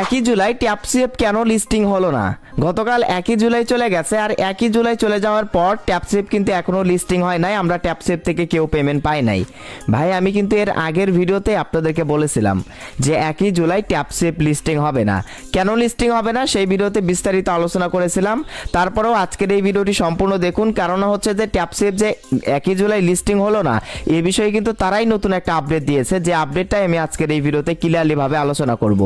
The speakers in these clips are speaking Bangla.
একই জুলাই ট্যাপসিপ কেন লিস্টিং হলো না? গতকাল 1 জুলাই চলে গেছে, আর 1 জুলাই চলে যাওয়ার পর ট্যাপসিপ কিন্তু এখনো লিস্টিং হয় নাই। আমরা ট্যাপসিপ থেকে কেউ পেমেন্ট পাই নাই। ভাই আমি কিন্তু এর আগের ভিডিওতে আপনাদেরকে বলেছিলাম যে 1 জুলাই ট্যাপসিপ লিস্টিং হবে না। কেন লিস্টিং হবে না সেই ভিডিওতে বিস্তারিত আলোচনা করেছিলাম। তারপরেও আজকের এই ভিডিওটি সম্পূর্ণ দেখুন, কারণ হচ্ছে যে ট্যাপসিপ যে 1 জুলাই লিস্টিং হলো না এই বিষয়ে কিন্তু তারাই নতুন একটা আপডেট দিয়েছে, যে আপডেটটাই আমি আজকের এই ভিডিওতে ক্লিয়ারলি ভাবে আলোচনা করব।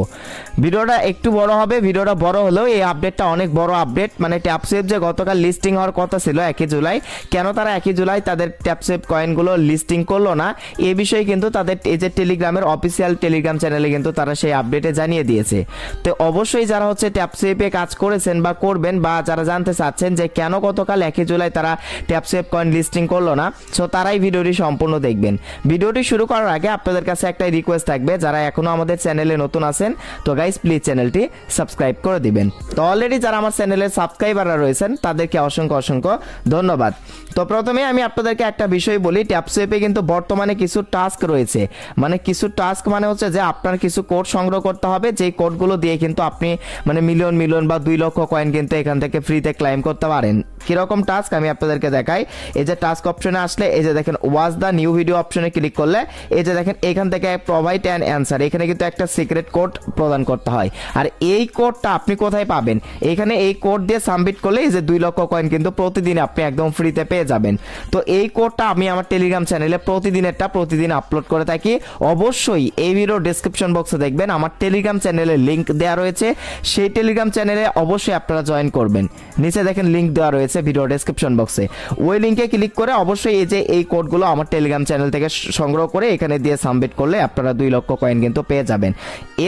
ভিডিওটা একটু বড় হবে, ভিডিওটা বড় হলেও এই আপডেটটা অনেক বড় আপডেট। মানে ট্যাপসিপ যে গতকাল লিস্টিং হওয়ার কথা ছিল 1 জুলাই, কেন তারা 1 জুলাই তাদের ট্যাপসিপ কয়েনগুলো লিস্টিং করলো না এই বিষয়ে কিন্তু তাদের এই যে টেলিগ্রামের অফিসিয়াল টেলিগ্রাম চ্যানেলে কিন্তু তারা সেই আপডেটে জানিয়ে দিয়েছে। তো অবশ্যই যারা হচ্ছে ট্যাপসিপে কাজ করেছেন বা করবেন বা যারা জানতে চাচ্ছেন যে কেন গতকাল 1 জুলাই তারা ট্যাপসিপ কয়েন লিস্টিং করলো না, সো তারাই ভিডিওটি সম্পূর্ণ দেখবেন। ভিডিওটি শুরু করার আগে আপনাদের কাছে একটা রিকোয়েস্ট থাকবে, যারা এখনো আমাদের চ্যানেলে নতুন আছেন তো গাইস প্লিজ চ্যানেলটি সাবস্ক্রাইব করে দিবেন। তো অলরেডি যারা আমার চ্যানেলের সাবস্ক্রাইবাররা রয়েছেন তাদেরকে অসংখ্য অসংখ্য ধন্যবাদ। তো প্রথমে আমি আপনাদেরকে একটা বিষয় বলি, ট্যাপসিপে কিন্তু বর্তমানে কিছু টাস্ক রয়েছে। মানে কিছু টাস্ক মানে হচ্ছে যে আপনার কিছু কোড সংগ্রহ করতে হবে, যেই কোডগুলো দিয়ে কিন্তু আপনি মানে মিলিয়ন মিলিয়ন বা 2 লক্ষ কয়েন কিন্তু এখান থেকে ফ্রিতে ক্লাইম করতে পারেন। কিরকম টাস্ক আমি আপনাদেরকে দেখাই। এই যে টাস্ক অপশনে আসলে এই যে দেখেন ওয়াচ দ্য নিউ ভিডিও অপশনে ক্লিক করলে এই যে দেখেন এখান থেকে প্রোভাইড অ্যান অ্যান্সার, এখানে কিন্তু একটা সিক্রেট কোড প্রদান করতে হয়। আর এই কোডটা আপনি কোথায় পাবেন? এখানে এই কোড দিয়ে সাবমিট করলে এই যে 2 লক্ষ কয়েন কিন্তু প্রতিদিন আপনি একদম ফ্রিতে পেয়ে যাবেন। তো এই কোডটা আমি আমার টেলিগ্রাম চ্যানেলে প্রতিদিন আপলোড করে থাকি। অবশ্যই এই ভিডিও ডেসক্রিপশন বক্সে দেখবেন আমার টেলিগ্রাম চ্যানেলের লিংক দেওয়া রয়েছে, সেই টেলিগ্রাম চ্যানেলে অবশ্যই আপনারা জয়েন করবেন। নিচে দেখেন লিংক দেওয়া রয়েছে ভিডিও ডেসক্রিপশন বক্সে, ওই লিংকে ক্লিক করে অবশ্যই এই যে এই কোডগুলো আমার টেলিগ্রাম চ্যানেল থেকে সংগ্রহ করে এখানে দিয়ে সাবমিট করলে আপনারা 2 লক্ষ কয়েন কিন্তু পেয়ে যাবেন।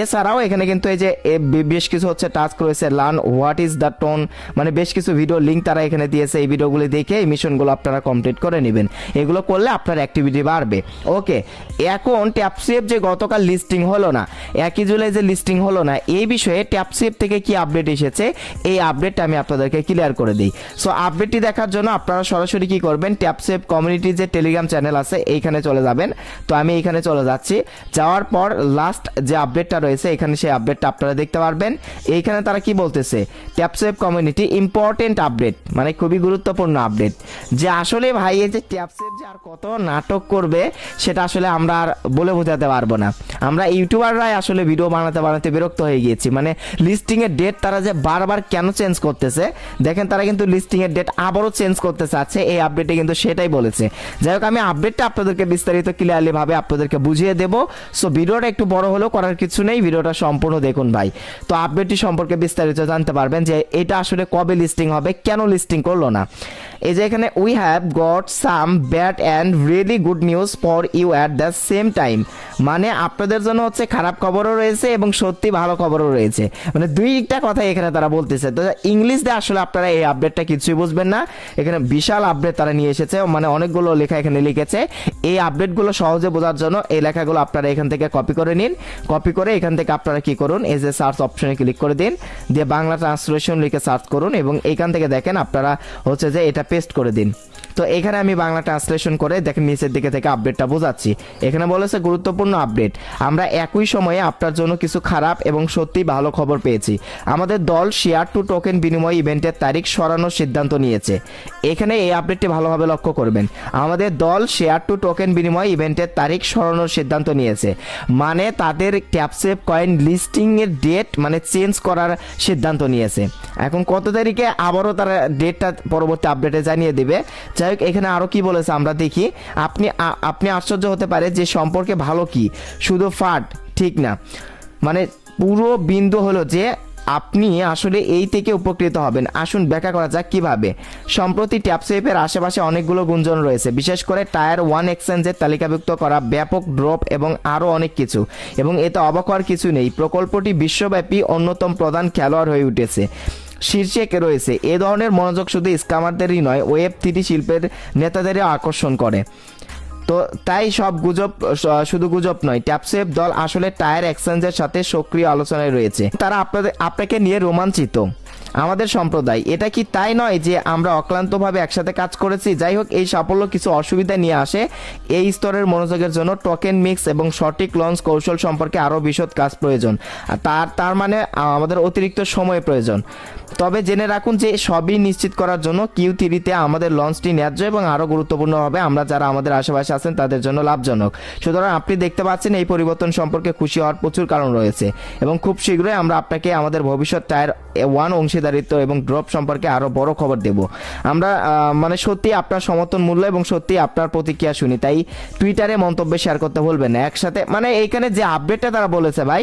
এছাড়াও এখানে কিন্তু এই যে বেশ কিছু হচ্ছে টাস্ক রয়েছে, learn what is the tone, মানে বেশ কিছু ভিডিও লিংক তারা এখানে দিয়েছে। এই ভিডিওগুলি দেখে এই মিশনগুলো আপনারা কমপ্লিট করে নেবেন। এগুলো করলে আপনার অ্যাক্টিভিটি বাড়বে। ওকে, এখন ট্যাপসিপ যে গতকাল লিস্টিং হলো না, 1 জুলাই যে লিস্টিং হলো না এই বিষয়ে ট্যাপসিপ থেকে কি আপডেট এসেছে এই আপডেটটা আমি আপনাদেরকে ক্লিয়ার করে দিই। সো আপডেটটি দেখার জন্য আপনারা সরাসরি কি করবেন, ট্যাপসিপ কমিউনিটি যে টেলিগ্রাম চ্যানেল আছে এইখানে চলে যাবেন। তো আমি এইখানে চলে যাচ্ছি, যাওয়ার পর লাস্ট যে আপডেটটা রয়েছে এখানে সেই আপডেটটা আপনারা দেখতে পারবেন। এইখানে তারা কি বলতেছে, ট্যাপসিপ কমিউনিটি ইম্পর্টেন্ট আপডেট, মানে খুবই গুরুত্বপূর্ণ আপডেট। যে আসলে ভাই এই যে ট্যাপসিপ যে আর কত নাটক করবে সেটা আসলে আমরা আর বলে বোঝাতে পারবো না। আমরা ইউটিউবাররাই আসলে ভিডিও বানাতে বিরক্ত হয়ে গিয়েছি। মানে লিস্টিং এর ডেট তারা যে বারবার কেন চেঞ্জ করতেছে, দেখেন তারা কিন্তু লিস্টিং এর ডেট আবারও চেঞ্জ করতে চাচ্ছে, এই আপডেটে কিন্তু সেটাই বলেছে। যাই হোক আমি আপডেটটা আপনাদেরকে বিস্তারিত ক্লিয়ারলি ভাবে আপনাদেরকে বুঝিয়ে দেবো। সো ভিডিওটা একটু বড় হলেও করার কিছু নেই, ভিডিওটা সম্পূর্ণ দেখুন ভাই। তো আপডেটটি সম্পর্কে বিস্তারিত জানতে পারবেন যে এটা আসলে কবে লিস্টিং হবে, কেন লিস্টিং করলো না। এই যে এখানে we have got some bad and really good news for you at the same time, মানে আপনাদের জন্য হচ্ছে খারাপ খবরও রয়েছে এবং সত্যি ভালো খবরও রয়েছে। মানে দুইটা কথা এখানে তারা বলতেছে। তো ইংলিশ দিয়ে আসলে আপনারা এই আপডেটটা কিছুই বুঝবেন না। এখানে বিশাল আপডেট তারা নিয়ে এসেছে, মানে অনেকগুলো লেখা এখানে লিখেছে। এই আপডেটগুলো সহজে বোঝার জন্য এই লেখাগুলো আপনারা এখান থেকে কপি করে নিন। কপি করে এখান থেকে আপনারা কি করুন, এই যে সার্চ অপশনে ক্লিক করে দিন, দিয়ে বাংলা ট্রান্সলেশন লিখে সার্চ করুন এবং এইখান থেকে দেখেন আপনারা হচ্ছে যে এটা পেস্ট করে দিন। তো এখানে আমি বাংলা ট্রান্সলেশন করে দেখেন নিচের দিকে থেকে আপডেটটা বোঝাচ্ছি। এখানে বলেছে গুরুত্বপূর্ণ আপডেট, আমরা একই সময়ে আপনার জন্য কিছু খারাপ এবং সত্যি ভালো খবর পেয়েছি। আমাদের দল শেয়ার টু টোকেন বিনিময় ইভেন্টের তারিখ সরানোর সিদ্ধান্ত নিয়েছে। এখানে এই আপডেটটি ভালোভাবে লক্ষ্য করবেন, আমাদের দল শেয়ার টু টোকেন বিনিময় ইভেন্টের তারিখ সরানোর সিদ্ধান্ত নিয়েছে, মানে তাদের ট্যাপসিপ কয়েন লিস্টিং এর ডেট মানে চেঞ্জ করার সিদ্ধান্ত নিয়েছে। এখন কত তারিখে আবারও তারা ডেটটা পরবর্তী আপডেটে জানিয়ে দিবে। যাই হোক এখানে আরো কি বলেছে আমরা দেখি। আপনি আশ্চর্য হতে পারে যে সম্পর্কে ভালো কি শুধু ফাট, ঠিক না, মানে পুরো বিন্দু হলো যে আপনি আসলে এই থেকে উপকৃত হবেন। আসুন ব্যাখ্যা করা যাক কিভাবে। সম্প্রতি ট্যাপসিপের আশেপাশে অনেকগুলো গুঞ্জন রয়েছে, বিশেষ করে টায়ার 1 এক্সচেঞ্জের তালিকাভুক্ত করা ব্যাপক ড্রপ এবং আরও অনেক কিছু। এবং এতে অবাক হওয়ার কিছু নেই, প্রকল্পটি বিশ্বব্যাপী অন্যতম প্রধান খেলোয়াড় হয়ে উঠেছে, শীর্ষে রয়েছে। এ ধরনের মনোযোগ শুধু স্ক্যামারদেরই নয়, ওয়েব 3 শিল্পের নেতাদেরও আকর্ষণ করে। তো তাই সব গুজব শুধু গুজব নয়, ট্যাপসিপ দল আসলে টায়ার এক্সচেঞ্জের সাথে সক্রিয় আলোচনায় রয়েছে। তারা আপনাকে নিয়ে রোমাঞ্চিত। আমাদের সম্প্রদায়। এটা কি তাই নয় যে আমরা অক্লান্তভাবে একসাথে কাজ করেছি? যাই হোক, এই সাফল্য কিছু অসুবিধা নিয়ে আসে। এই স্তরের মনোযোগের জন্য টোকেন মিক্স এবং সঠিক লঞ্চ কৌশল সম্পর্কে আরও বিশদ কাজ প্রয়োজন। আর তার মানে আমাদের অতিরিক্ত সময় প্রয়োজন। তবে জেনে রাখুন যে সবই নিশ্চিত করার জন্য Q3-তে আমাদের লঞ্চটি ন্যায্য এবং আরও গুরুত্বপূর্ণ হবে আমরা যারা আমাদের আশেপাশে আছেন তাদের জন্য লাভজনক। সুতরাং আপনি দেখতে পাচ্ছেন এই পরিবর্তন সম্পর্কে খুশি হওয়ার প্রচুর কারণ রয়েছে এবং খুব শীঘ্রই আমরা আপনাকে আমাদের ভবিষ্যৎ টায়ার 1 অংশীদারিত্ব এবং ড্রপ সম্পর্কে আরও বড় খবর দেব। আমরা মানে সত্যি আপনার সমর্থন মূল্য এবং সত্যি আপনার প্রতিক্রিয়া শুনি, তাই টুইটারে মন্তব্য শেয়ার করতে ভুলবেন না। একসাথে মানে এইখানে যে আপডেটটা তারা বলেছে ভাই,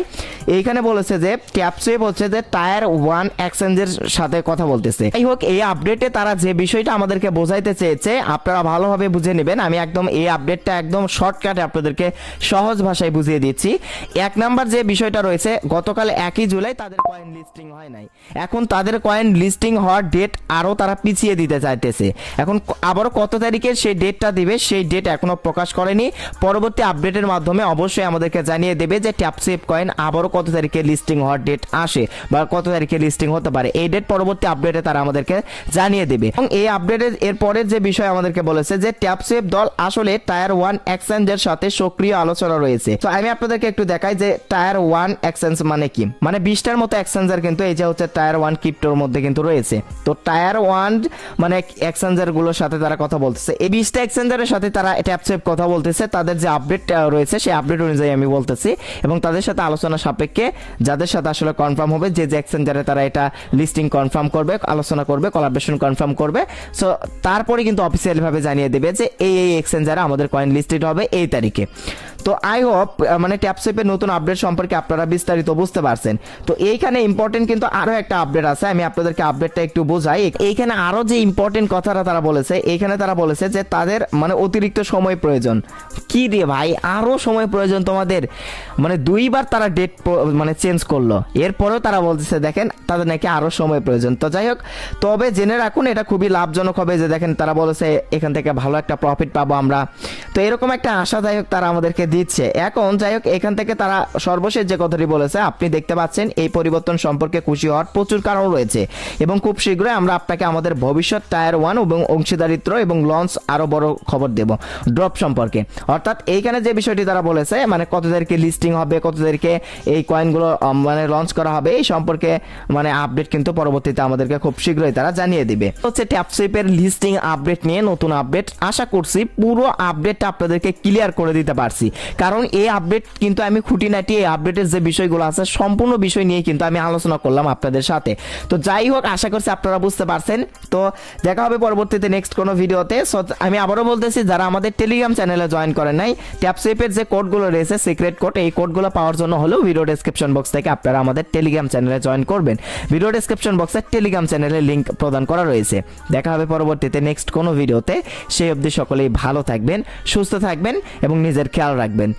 এইখানে বলেছে যে ট্যাপসুয়েপ হচ্ছে যে টায়ার 1 এক্সচেঞ্জের সাথে কথা বলতেছে। যাই হোক, এই আপডেটে তারা যে বিষয়টা আমাদেরকে বোঝাইতে চেয়েছে আপনারা ভালোভাবে বুঝে নেবেন। আমি একদম এই আপডেটটা একদম শর্টকাটে আপনাদেরকে সহজ ভাষায় বুঝিয়ে দিচ্ছি। এক নাম্বার যে বিষয়টা রয়েছে, গতকাল 1 জুলাই তাদের কয়েন লিস্টিং হয় নাই। এখন তাদের কয়েন লিস্টিং হওয়ার ডেট আরও তারা পিছিয়ে দিতে চাইতেছে। এখন আবারও কত তারিখে সেই ডেটটা দিবে সেই ডেট এখনো প্রকাশ করেনি। পরবর্তী আপডেটের মাধ্যমে অবশ্যই আমাদেরকে জানিয়ে দেবে যে ট্যাপসুয়েপ কয়েন আবারও কত তারিখে লিস্টিং হওয়ার ডেট আসে বা কত তারিখে লিস্টিং হতে পারে। এই ডেট পরবর্তী আপডেটে তারা আমাদেরকে জানিয়ে দেবে। এবং এই আপডেটের এর পরের যে বিষয় আমাদেরকে বলেছে যে ট্যাপসুয়েপ দল আসলে টায়ার 1 এক্সচেঞ্জের সাথে সক্রিয় আলোচনা রয়েছে। তো আমি আপনাদেরকে একটু দেখাই যে টায়ার 1 এক্সচেঞ্জ মানে কি। মানে 20টার মতো এক্সচেঞ্জার কিন্তু এই যে হচ্ছে টায়ার 1 ক্রিপ্টোর মধ্যে কিন্তু রয়েছে। তো টায়ার 1 মানে এক্সচেঞ্জার গুলোর সাথে তারা কথা বলতেছে। এই 20টা এক্সচেঞ্জারের সাথে তারা ট্যাপসুয়েপ কথা বলতেছে। তাদের যে আপডেট রয়েছে সেই আপডেট অনুযায়ী আমি বলতেছি এবং তাদের সাথে আলোচনা সাপেক্ষে যাদের সাথে আসলে কনফার্ম হবে যে এক্সচেঞ্জারে তারা এটা লিস্টিং কনফার্ম করবে, আলোচনা করবে, কোলাবরেশন কনফার্ম করবে। সো তারপরে কিন্তু অফিসিয়ালি ভাবে জানিয়ে দেবে যে এই এক্সচেঞ্জারে আমাদের কয়েন লিস্টেড হবে এই তারিখে। তো আই হোপ মানে ট্যাপসুয়েপের নতুন আপডেট সম্পর্কে আপনারা বিস্তারিত বুঝতে পারছেন। তো এইখানে ইম্পর্টেন্ট কিন্তু আরো একটা আপডেট আছে, আমি আপনাদেরকে আপডেটটা একটু বোঝাই। এইখানে আরো যে ইম্পর্টেন্ট কথাটা তারা বলেছে, এইখানে তারা বলেছে যে তাদের মানে অতিরিক্ত সময় প্রয়োজন। কি রে ভাই, আরো সময় প্রয়োজন তোমাদের? মানে 2বার তারা ডেট মানে চেঞ্জ করলো, এরপরেও তারা বলতেছে দেখেন তাদের নাকি আরো সময় প্রয়োজন। তো যাই হোক, তবে জেনে রাখুন এটা খুবই লাভজনক হবে যে দেখেন তারা বলেছে এখান থেকে ভালো একটা প্রফিট পাবো আমরা। তো এরকম একটা আশাদায়ক তারা আমাদেরকে দিচ্ছে। এখন যাই হোক, এখান থেকে তারা সর্বশেষ যে কথাটি বলেছে আপনি দেখতে পাচ্ছেন এই পরিবর্তন সম্পর্কে খুশি হওয়ার প্রচুর কারণ রয়েছে এবং খুব শীঘ্রই আমরা আপনাকে আমাদের ভবিষ্যৎ টায়ার 1 এবং অংশীদারিত্ব এবং লঞ্চ আরো বড় খবর দেব ড্রপ সম্পর্কে। অর্থাৎ এইখানে যে বিষয়টি তারা বলেছে মানে কত তারিখে লিস্টিং হবে, কত তারিখে এই কয়েনগুলো মানে লঞ্চ করা হবে এই সম্পর্কে মানে আপডেট কিন্তু পরবর্তীতে আমাদেরকে খুব শীঘ্রই তারা জানিয়ে দিবে। হচ্ছে ট্যাপসুয়েপের লিস্টিং আপডেট নিয়ে নতুন আপডেট, আশা করছি পুরো আপডেটটা আপনাদেরকে ক্লিয়ার করে দিতে পারছি। কারণ এই আপডেট কিন্তু আমি খুঁটিনাটি এই আপডেটের যে বিষয়গুলো আছে সম্পূর্ণ বিষয় নিয়ে কিন্তু আমি আলোচনা করলাম আপনাদের সাথে। তো যাই হোক, আশা করছি আপনারা বুঝতে পারছেন। তো দেখা হবে পরবর্তীতে নেক্সট কোনো ভিডিওতে। আমি আবারও বলতেছি যারা আমাদের টেলিগ্রাম চ্যানেলে জয়েন করেন নাই, ট্যাপসুয়েপের যে কোডগুলো রয়েছে সিক্রেট কোড, এই কোডগুলো পাওয়ার জন্য হলেও ভিডিও ডেসক্রিপশন বক্স থেকে আপনারা আমাদের টেলিগ্রাম চ্যানেলে জয়েন করবেন। ভিডিও ডেসক্রিপশন বক্সে টেলিগ্রাম চ্যানেলের লিংক প্রদান করা রয়েছে। দেখা হবে পরবর্তীতে নেক্সট কোনো ভিডিওতে। সেই অবধি সকলেই ভালো থাকবেন, সুস্থ থাকবেন এবং নিজের খেয়াল রাখবেন।